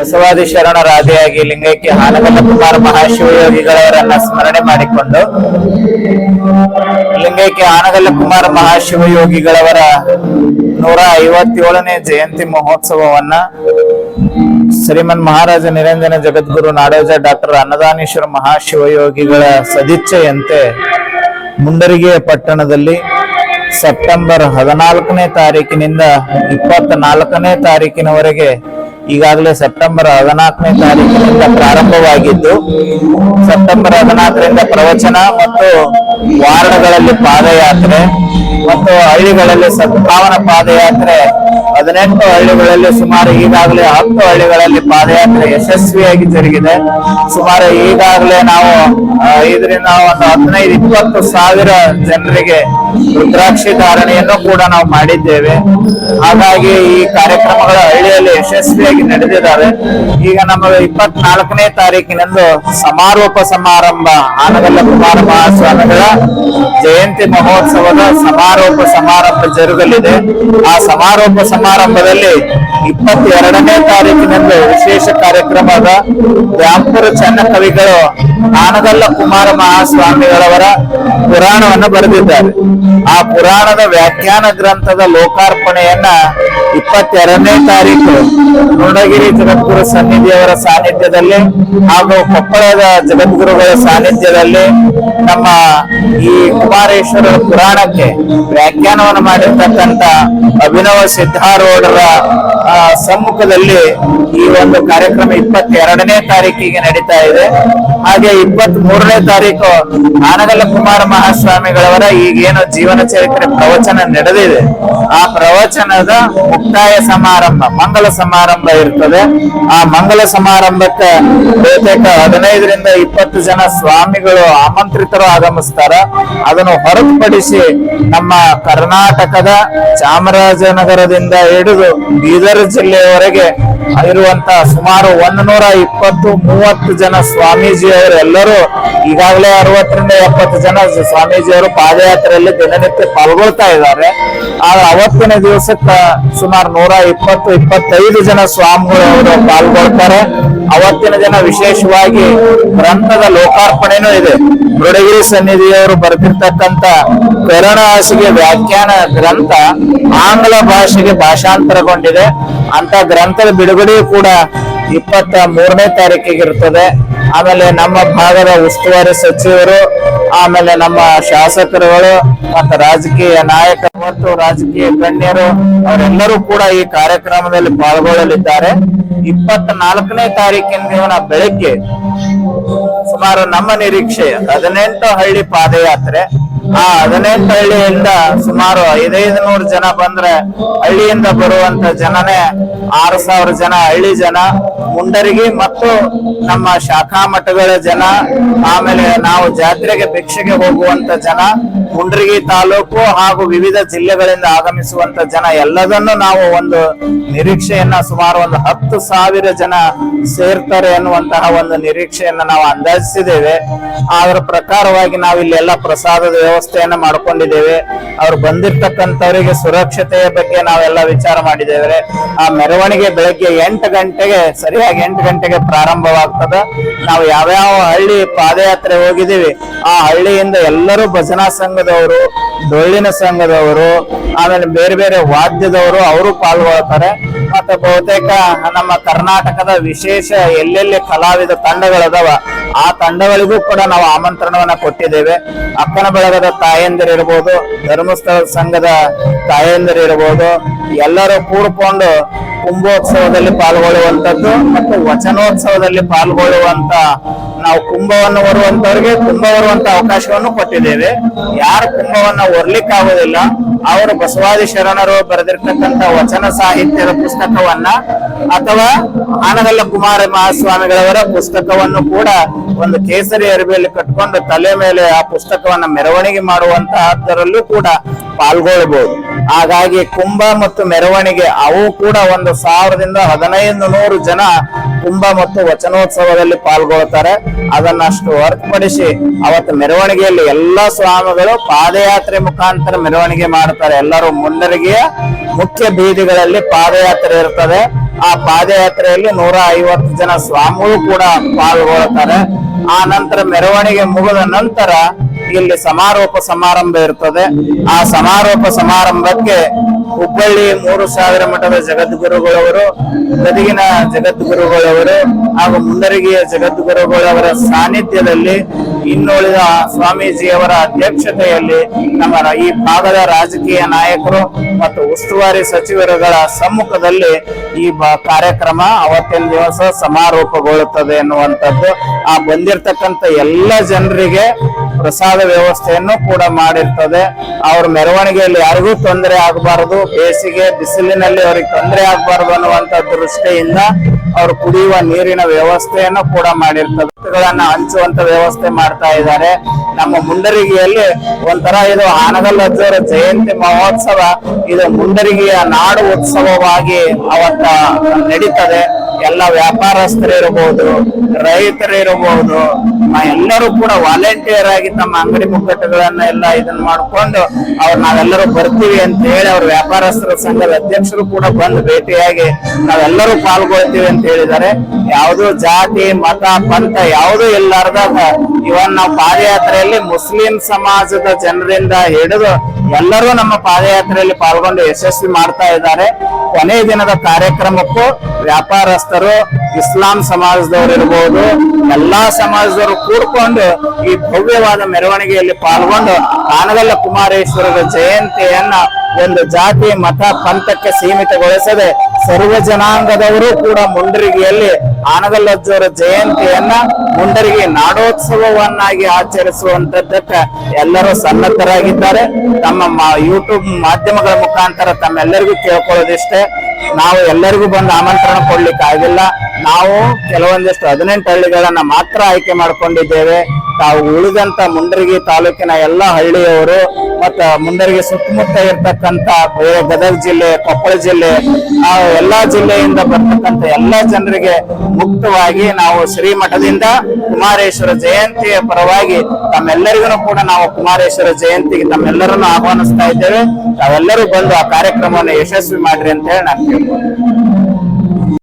ಬಸವಾದಿ ಶರಣರಾದಿಯಾಗಿ ಲಿಂಗೈಕ್ಯ ಹಾನಗಲ್ಲ ಕುಮಾರ ಮಹಾಶಿವಯೋಗಿಗಳವರನ್ನ ಸ್ಮರಣೆ ಮಾಡಿಕೊಂಡು ಲಿಂಗೈಕ್ಯ ಹಾನಗಲ್ಲ ಕುಮಾರ ಮಹಾಶಿವಯೋಗಿಗಳವರ 157ನೇ ಜಯಂತಿ ಮಹೋತ್ಸವವನ್ನ ಶ್ರೀಮನ್ ಮಹಾರಾಜ ನಿರಂಜನ ಜಗದ್ಗುರು ನಾಡೋಜ ಡಾಕ್ಟರ್ ಅನ್ನದಾನೇಶ್ವರ ಮಹಾಶಿವಯೋಗಿಗಳ ಸದಿಚ್ಛೆಯಂತೆ ಮುಂಡರಗಿ ಪಟ್ಟಣದಲ್ಲಿ ಸೆಪ್ಟೆಂಬರ್ 14ನೇ ತಾರೀಕಿನಿಂದ 24ನೇ ತಾರೀಕಿನವರೆಗೆ ಈಗಾಗಲೇ ಸೆಪ್ಟೆಂಬರ್ 14ನೇ ತಾರೀಕಿನಿಂದ ಪ್ರಾರಂಭವಾಗಿದ್ದು ಸೆಪ್ಟೆಂಬರ್ 14ರಿಂದ ಪ್ರವಚನ ಮತ್ತು ವಾರ್ಡ್ಗಳಲ್ಲಿ ಪಾದಯಾತ್ರೆ ಮತ್ತು ಹಳ್ಳಿಗಳಲ್ಲಿ ಸದ್ಭಾವನಾ ಪಾದಯಾತ್ರೆ 18 ಹಳ್ಳಿಗಳಲ್ಲಿ ಸುಮಾರು ಈಗಾಗಲೇ 10 ಹಳ್ಳಿಗಳಲ್ಲಿ ಪಾದಯಾತ್ರೆ ಯಶಸ್ವಿಯಾಗಿ ಜರುಗಿದೆ. ಸುಮಾರು ಈಗಾಗಲೇ ನಾವು ಇದರಿಂದ ಒಂದು 15-20 ಸಾವಿರ ಜನರಿಗೆ ರುದ್ರಾಕ್ಷಿ ಧಾರಣೆಯನ್ನು ಕೂಡ ನಾವು ಮಾಡಿದ್ದೇವೆ. ಹಾಗಾಗಿ ಈ ಕಾರ್ಯಕ್ರಮಗಳು ಹಳ್ಳಿಯಲ್ಲಿ ಯಶಸ್ವಿಯಾಗಿ ನಡೆದಿದ್ದಾವೆ. ಈಗ ನಮ್ಮ 24ನೇ ತಾರೀಕಿನಂದು ಸಮಾರೋಪ ಸಮಾರಂಭ ಹಾನಗಲ್ಲ ಕುಮಾರ ಮಹಾಸ್ವಾಮಿಗಳ ಜಯಂತಿ ಮಹೋತ್ಸವದ ಸಮಾರೋಪ ಸಮಾರಂಭ ಜರುಗಲಿದೆ. ಆ ಸಮಾರೋಪ ಸಮಾರಂಭದಲ್ಲಿ 22ನೇ ತಾರೀಕಿನಂದು ವಿಶೇಷ ಕಾರ್ಯಕ್ರಮದ ದ್ಯಾಂಪುರ ಚೆನ್ನ ಕವಿಗಳು ಹಾನಗಲ್ಲ ಕುಮಾರ ಮಹಾಸ್ವಾಮಿಗಳವರ ಪುರಾಣವನ್ನು ಬರೆದಿದ್ದಾರೆ. ಆ ಪುರಾಣದ ವ್ಯಾಖ್ಯಾನ ಗ್ರಂಥದ ಲೋಕಾರ್ಪಣೆಯನ್ನ 22ನೇ ತಾರೀಕು ನುಣಗಿರಿ ಜಗದ್ಗುರು ಸನ್ನಿಧಿಯವರ ಸಾನ್ನಿಧ್ಯದಲ್ಲಿ ಹಾಗೂ ಕೊಪ್ಪಳದ ಜಗದ್ಗುರುಗಳ ಸಾನ್ನಿಧ್ಯದಲ್ಲಿ ನಮ್ಮ ಈ ಕುಮಾರೇಶ್ವರರ ಪುರಾಣಕ್ಕೆ ವ್ಯಾಖ್ಯಾನವನ್ನು ಮಾಡಿರ್ತಕ್ಕಂಥ ಅಭಿನವ ಸಿದ್ಧಾರೂಢರ ಸಮ್ಮುಖದಲ್ಲಿ ಈ ಒಂದು ಕಾರ್ಯಕ್ರಮ 22ನೇ ತಾರೀಕಿಗೆ ನಡೀತಾ ಇದೆ. ಹಾಗೆ 23ನೇ ತಾರೀಕು ಹಾನಗಲ್ಲ ಕುಮಾರ ಮಹಾಸ್ವಾಮಿಗಳವರ ಈಗೇನು ಜೀವನ ಚರಿತ್ರೆ ಪ್ರವಚನ ನಡೆದಿದೆ ಆ ಪ್ರವಚನದ ಮುಕ್ತಾಯ ಸಮಾರಂಭ ಮಂಗಲ ಸಮಾರಂಭ ಇರ್ತದೆ. ಆ ಮಂಗಲ ಸಮಾರಂಭಕ್ಕೆ ಬಹುತೇಕ 15ರಿಂದ 20 ಜನ ಸ್ವಾಮಿಗಳು ಆಮಂತ್ರಿತರು ಆಗಮಿಸ್ತಾರ. ಅದನ್ನು ಹೊರತುಪಡಿಸಿ ನಮ್ಮ ಕರ್ನಾಟಕದ ಚಾಮರಾಜನಗರದಿಂದ ಹಿಡಿದು ಬೀದರ್ ಜಿಲ್ಲೆಯವರೆಗೆ ಇರುವಂತಹ ಸುಮಾರು 120-130 ಜನ ಸ್ವಾಮೀಜಿಯವರು ಎಲ್ಲರೂ ಈಗಾಗಲೇ 60ರಿಂದ 70 ಜನ ಸ್ವಾಮೀಜಿಯವರು ಪಾದಯಾತ್ರೆಯಲ್ಲಿ ದಿನನಿತ್ಯ ಪಾಲ್ಗೊಳ್ತಾ ಇದ್ದಾರೆ. ಅವತ್ತಿನ ದಿವಸಕ್ಕ ಸುಮಾರು 120-125 ಜನ ಸ್ವಾಮಿಗಳು ಅವರು ಪಾಲ್ಗೊಳ್ತಾರೆ. ಅವತ್ತಿನ ದಿನ ವಿಶೇಷವಾಗಿ ಗ್ರಂಥದ ಲೋಕಾರ್ಪಣೆನೂ ಇದೆ. ಮೃಡಗಿರಿ ಸನ್ನಿಧಿಯವರು ಬರೆದಿರ್ತಕ್ಕಂಥ ಕರುಣಹಾಸಿಗೆ ವ್ಯಾಖ್ಯಾನ ಗ್ರಂಥ ಆಂಗ್ಲ ಭಾಷೆಗೆ ಭಾಷಾಂತರಗೊಂಡಿದೆ. ಅಂತ ಗ್ರಂಥದ ಬಿಡುಗಡೆಯೂ ಕೂಡ 23ನೇ ತಾರೀಕಿಗೆ ಇರ್ತದೆ. ಆಮೇಲೆ ನಮ್ಮ ಭಾಗದ ಉಸ್ತುವಾರಿ ಸಚಿವರು, ಆಮೇಲೆ ನಮ್ಮ ಶಾಸಕರುಗಳು ಮತ್ತು ರಾಜಕೀಯ ನಾಯಕರು ಮತ್ತು ರಾಜಕೀಯ ಗಣ್ಯರು ಅವರೆಲ್ಲರೂ ಕೂಡ ಈ ಕಾರ್ಯಕ್ರಮದಲ್ಲಿ ಪಾಲ್ಗೊಳ್ಳಲಿದ್ದಾರೆ. 24ನೇ ತಾರೀಕಿನ ಬೆಳಗ್ಗೆ ಸುಮಾರು ನಮ್ಮ ನಿರೀಕ್ಷೆ 18 ಹಳ್ಳಿ ಪಾದಯಾತ್ರೆ. ಆ 18 ಹಳ್ಳಿಯಿಂದ ಸುಮಾರು 500 ಜನ ಬಂದ್ರೆ ಹಳ್ಳಿಯಿಂದ ಬರುವಂತ ಜನನೇ 6000 ಜನ ಹಳ್ಳಿ ಜನ, ಮುಂಡರಗಿ ಮತ್ತು ನಮ್ಮ ಶಾಖಾ ಮಠಗಳ ಜನ, ಆಮೇಲೆ ನಾವು ಜಾತ್ರೆಗೆ ಭಿಕ್ಷೆಗೆ ಹೋಗುವಂತ ಜನ, ಮುಂಡರಗಿ ತಾಲೂಕು ಹಾಗೂ ವಿವಿಧ ಜಿಲ್ಲೆಗಳಿಂದ ಆಗಮಿಸುವಂತ ಜನ ಎಲ್ಲದನ್ನು ನಾವು ಒಂದು ನಿರೀಕ್ಷೆಯನ್ನ ಸುಮಾರು ಒಂದು 10,000 ಜನ ಸೇರ್ತಾರೆ ಎನ್ನುವಂತಹ ಒಂದು ನಿರೀಕ್ಷೆಯನ್ನ ನಾವು ಅಂದಾಜಿಸಿದ್ದೇವೆ. ಅದರ ಪ್ರಕಾರವಾಗಿ ನಾವು ಇಲ್ಲಿ ಎಲ್ಲ ಪ್ರಸಾದದ ವ್ಯವಸ್ಥೆಯನ್ನ ಮಾಡ್ಕೊಂಡಿದ್ದೇವೆ. ಅವ್ರು ಬಂದಿರ್ತಕ್ಕಂಥವರಿಗೆ ಸುರಕ್ಷತೆಯ ಬಗ್ಗೆ ನಾವೆಲ್ಲ ವಿಚಾರ ಮಾಡಿದ್ದೇವೆ. ಆ ಮೆರವಣಿಗೆ ಬೆಳಗ್ಗೆ 8 ಗಂಟೆಗೆ ಸರಿಯಾಗಿ 8 ಗಂಟೆಗೆ ಪ್ರಾರಂಭವಾಗ್ತದೆ. ನಾವು ಯಾವ್ಯಾವ ಹಳ್ಳಿ ಪಾದಯಾತ್ರೆ ಹೋಗಿದ್ದೀವಿ ಆ ಹಳ್ಳಿಯಿಂದ ಎಲ್ಲರೂ ಭಜನಾ ಸಂಘದವರು, ಡೊಳ್ಳಿನ ಸಂಘದವರು, ಆಮೇಲೆ ಬೇರೆ ಬೇರೆ ವಾದ್ಯದವರು ಅವರು ಪಾಲ್ಗೊಳ್ತಾರೆ. ಮತ್ತೆ ಬಹುತೇಕ ನಮ್ಮ ಕರ್ನಾಟಕದ ವಿಶೇಷ ಎಲ್ಲೆಲ್ಲಿ ಕಲಾವಿದ ತಂಡಗಳದಾವ ಆ ತಂಡಗಳಿಗೂ ಕೂಡ ನಾವು ಆಮಂತ್ರಣವನ್ನ ಕೊಟ್ಟಿದ್ದೇವೆ. ಅಕ್ಕನ ಬಳಗದ ತಾಯಂದಿರಿರ್ಬೋದು, ಧರ್ಮಸ್ಥಳ ಸಂಘದ ತಾಯಂದಿರಿರ್ಬೋದು, ಎಲ್ಲರೂ ಕೂಡ್ಕೊಂಡು ಕುಂಭೋತ್ಸವದಲ್ಲಿ ಪಾಲ್ಗೊಳ್ಳುವಂತದ್ದು ಮತ್ತು ವಚನೋತ್ಸವದಲ್ಲಿ ಪಾಲ್ಗೊಳ್ಳುವಂತ ನಾವು ಕುಂಭವನ್ನು ಹೊರುವಂತವ್ರಿಗೆ ಕುಂಭ ಹೊರುವಂತ ಅವಕಾಶವನ್ನು ಕೊಟ್ಟಿದ್ದೇವೆ. ಯಾರು ಕುಂಭವನ್ನ ಹೊರ್ಲಿಕ್ಕಾಗೋದಿಲ್ಲ ಅವರು ಬಸವಾದಿ ಶರಣರು ಬರೆದಿರ್ತಕ್ಕಂಥ ವಚನ ಸಾಹಿತ್ಯದ ಪುಸ್ತಕವನ್ನ ಅಥವಾ ಹಾನಗಲ್ಲ ಕುಮಾರ ಮಹಾಸ್ವಾಮಿಗಳವರ ಪುಸ್ತಕವನ್ನು ಕೂಡ ಒಂದು ಕೇಸರಿ ಅರಿವೆಯಲ್ಲಿ ಕಟ್ಕೊಂಡು ತಲೆ ಮೇಲೆ ಆ ಪುಸ್ತಕವನ್ನ ಮೆರವಣಿಗೆ ಮಾಡುವಂತಹದ್ದರಲ್ಲೂ ಕೂಡ ಪಾಲ್ಗೊಳ್ಳಬಹುದು. ಹಾಗಾಗಿ ಕುಂಭ ಮತ್ತು ಮೆರವಣಿಗೆ ಅವು ಕೂಡ 1000ರಿಂದ 1500 ಜನ ಕುಂಭ ಮತ್ತು ವಚನೋತ್ಸವದಲ್ಲಿ ಪಾಲ್ಗೊಳ್ತಾರೆ. ಅದನ್ನಷ್ಟು ಹೊರತುಪಡಿಸಿ ಅವತ್ತು ಮೆರವಣಿಗೆಯಲ್ಲಿ ಎಲ್ಲಾ ಸ್ವಾಮಿಗಳು ಪಾದಯಾತ್ರೆ ಮುಖಾಂತರ ಮೆರವಣಿಗೆ ಮಾಡ್ತಾರೆ. ಎಲ್ಲರೂ ಮುಂಡರಗಿಯ ಮುಖ್ಯ ಬೀದಿಗಳಲ್ಲಿ ಪಾದಯಾತ್ರೆ ಇರ್ತದೆ. ಆ ಪಾದಯಾತ್ರೆಯಲ್ಲಿ 150 ಜನ ಸ್ವಾಮಿಗಳು ಕೂಡ ಪಾಲ್ಗೊಳ್ತಾರೆ. ಆ ನಂತರ ಮೆರವಣಿಗೆ ಮುಗಿದ ನಂತರ ಇಲ್ಲಿ ಸಮಾರೋಪ ಸಮಾರಂಭ ಇರ್ತದೆ. ಆ ಸಮಾರೋಪ ಸಮಾರಂಭಕ್ಕೆ ಹುಬ್ಬಳ್ಳಿ 3000 ಮಠದ ಜಗದ್ಗುರುಗಳವರು, ಗದಗಿನ ಜಗದ್ಗುರುಗಳವರು ಹಾಗೂ ಮುಂಡರಗಿಯ ಜಗದ್ಗುರುಗಳವರ ಸಾನ್ನಿಧ್ಯದಲ್ಲಿ ಇನ್ನುಳಿದ ಸ್ವಾಮೀಜಿಯವರ ಅಧ್ಯಕ್ಷತೆಯಲ್ಲಿ ನಮ್ಮ ಈ ಭಾಗದ ರಾಜಕೀಯ ನಾಯಕರು ಮತ್ತು ಉಸ್ತುವಾರಿ ಸಚಿವರುಗಳ ಸಮ್ಮುಖದಲ್ಲಿ ಈ ಕಾರ್ಯಕ್ರಮ ಅವತ್ತಿನ ದಿವಸ ಸಮಾರೋಪಗೊಳ್ಳುತ್ತದೆ ಎನ್ನುವಂಥದ್ದು. ಆ ಬಂದಿರತಕ್ಕಂತ ಎಲ್ಲ ಜನರಿಗೆ ಪ್ರಸಾದ ವ್ಯವಸ್ಥೆಯನ್ನು ಕೂಡ ಮಾಡಿರ್ತದೆ. ಅವ್ರ ಮೆರವಣಿಗೆಯಲ್ಲಿ ಯಾರಿಗೂ ತೊಂದರೆ ಆಗಬಾರದು, ಬೇಸಿಗೆ ಬಿಸಿಲಿನಲ್ಲಿ ಅವ್ರಿಗೆ ತೊಂದರೆ ಆಗಬಾರದು ಅನ್ನುವಂತ ದೃಷ್ಟಿಯಿಂದ ಅವ್ರು ಕುಡಿಯುವ ನೀರಿನ ವ್ಯವಸ್ಥೆಯನ್ನು ಕೂಡ ಮಾಡಿರ್ತದೆ. ಹಂಚುವಂತ ವ್ಯವಸ್ಥೆ ಮಾಡ್ತಾ ಇದ್ದಾರೆ. ನಮ್ಮ ಮುಂಡರಗಿಯಲ್ಲಿ ಒಂಥರ ಇದು ಹಾನಗಲ್ ಅಜ್ಜವರ ಜಯಂತಿ ಮಹೋತ್ಸವ, ಇದು ಮುಂಡರಗಿಯ ನಾಡು ಉತ್ಸವವಾಗಿ ಅವತ್ತ ನಡೀತದೆ. ಎಲ್ಲ ವ್ಯಾಪಾರಸ್ಥರಿರಬಹುದು, ರೈತರಿರಬಹುದು, ಎಲ್ಲರೂ ಕೂಡ ವಾಲಂಟಿಯರ್ ಆಗಿ ತಮ್ಮ ಅಂಗಡಿ ಮುಗ್ಗಟ್ಟುಗಳನ್ನ ಎಲ್ಲ ಇದನ್ನ ಮಾಡ್ಕೊಂಡು ನಾವೆಲ್ಲರೂ ಬರ್ತೀವಿ ಅಂತ ಹೇಳಿ ಅವ್ರ ವ್ಯಾಪಾರಸ್ಥರ ಸಂಘದ ಅಧ್ಯಕ್ಷರು ಕೂಡ ಬಂದು ಭೇಟಿಯಾಗಿ ನಾವೆಲ್ಲರೂ ಪಾಲ್ಗೊಳ್ತೀವಿ ಅಂತ ಹೇಳಿದ್ದಾರೆ. ಯಾವುದೋ ಜಾತಿ ಮತ ಪಂಥ ಯಾವುದೂ ಇಲ್ಲಾರ್ದಾಗ ಇವನ್ ನಾವು ಪಾದಯಾತ್ರೆಯಲ್ಲಿ ಮುಸ್ಲಿಂ ಸಮಾಜದ ಜನರಿಂದ ಹಿಡಿದು ಎಲ್ಲರೂ ನಮ್ಮ ಪಾದಯಾತ್ರೆಯಲ್ಲಿ ಪಾಲ್ಗೊಂಡು ಯಶಸ್ವಿ ಮಾಡ್ತಾ ಇದ್ದಾರೆ. ಕೊನೆ ದಿನದ ಕಾರ್ಯಕ್ರಮಕ್ಕೂ ವ್ಯಾಪಾರಸ್ಥರು, ಇಸ್ಲಾಂ ಸಮಾಜದವರು ಇರಬಹುದು, ಎಲ್ಲಾ ಸಮಾಜದವರು ಕೂಡ್ಕೊಂಡು ಈ ಭವ್ಯವಾದ ಮೆರವಣಿಗೆಯಲ್ಲಿ ಪಾಲ್ಗೊಂಡು ಹಾನಗಲ್ಲ ಕುಮಾರೇಶ್ವರರ ಜಯಂತಿಯನ್ನ ಒಂದು ಜಾತಿ ಮತ ಪಂಥಕ್ಕೆ ಸೀಮಿತಗೊಳಿಸದೆ ಸರ್ವ ಜನಾಂಗದವರು ಕೂಡ ಮುಂಡರಗಿಯಲ್ಲಿ ಹಾನಗಲ್ಲಜ್ಜವರ ಜಯಂತಿಯನ್ನ ಮುಂಡರಗಿ ನಾಡೋತ್ಸವವನ್ನಾಗಿ ಆಚರಿಸುವಂತದ್ದಕ್ಕೆ ಎಲ್ಲರೂ ಸನ್ನದ್ಧರಾಗಿದ್ದಾರೆ. ತಮ್ಮ ಯೂಟ್ಯೂಬ್ ಮಾಧ್ಯಮಗಳ ಮುಖಾಂತರ ತಮ್ಮೆಲ್ಲರಿಗೂ ಕೇಳ್ಕೊಳ್ಳೋದಿಷ್ಟೇ, ನಾವು ಎಲ್ಲರಿಗೂ ಬಂದು ಆಮಂತ್ರಣ ಕೊಡ್ಲಿಕ್ಕೆ ಆಗಿಲ್ಲ. ನಾವು ಕೆಲವೊಂದಿಷ್ಟು 18 ಹಳ್ಳಿಗಳನ್ನ ಮಾತ್ರ ಆಯ್ಕೆ ಮಾಡ್ಕೊಂಡಿದ್ದೇವೆ. ತಾವು ಉಳಿದಂತ ಮುಂಡರಗಿ ತಾಲೂಕಿನ ಎಲ್ಲ ಹಳ್ಳಿಯವರು ಮತ್ತ ಮುಂಡರಗಿ ಸುತ್ತಮುತ್ತ ಇರ್ತಕ್ಕಂತ ಬೇರೆ ಗದಗ ಜಿಲ್ಲೆ, ಕೊಪ್ಪಳ ಜಿಲ್ಲೆ, ಆ ಎಲ್ಲಾ ಜಿಲ್ಲೆಯಿಂದ ಬರ್ತಕ್ಕಂಥ ಎಲ್ಲಾ ಜನರಿಗೆ ಮುಕ್ತವಾಗಿ ನಾವು ಶ್ರೀಮಠದಿಂದ ಕುಮಾರೇಶ್ವರ ಜಯಂತಿಯ ಪರವಾಗಿ ತಮ್ಮೆಲ್ಲರಿಗೂ ಕೂಡ ನಾವು ಕುಮಾರೇಶ್ವರ ಜಯಂತಿಗೆ ತಮ್ಮೆಲ್ಲರನ್ನು ಆಹ್ವಾನಿಸ್ತಾ ಇದ್ದೇವೆ. ತಾವೆಲ್ಲರೂ ಬಂದು ಆ ಕಾರ್ಯಕ್ರಮವನ್ನು ಯಶಸ್ವಿ ಮಾಡ್ರಿ ಅಂತ ಹೇಳಿ ನಾನು ಕೇಳ್ಬೋದು.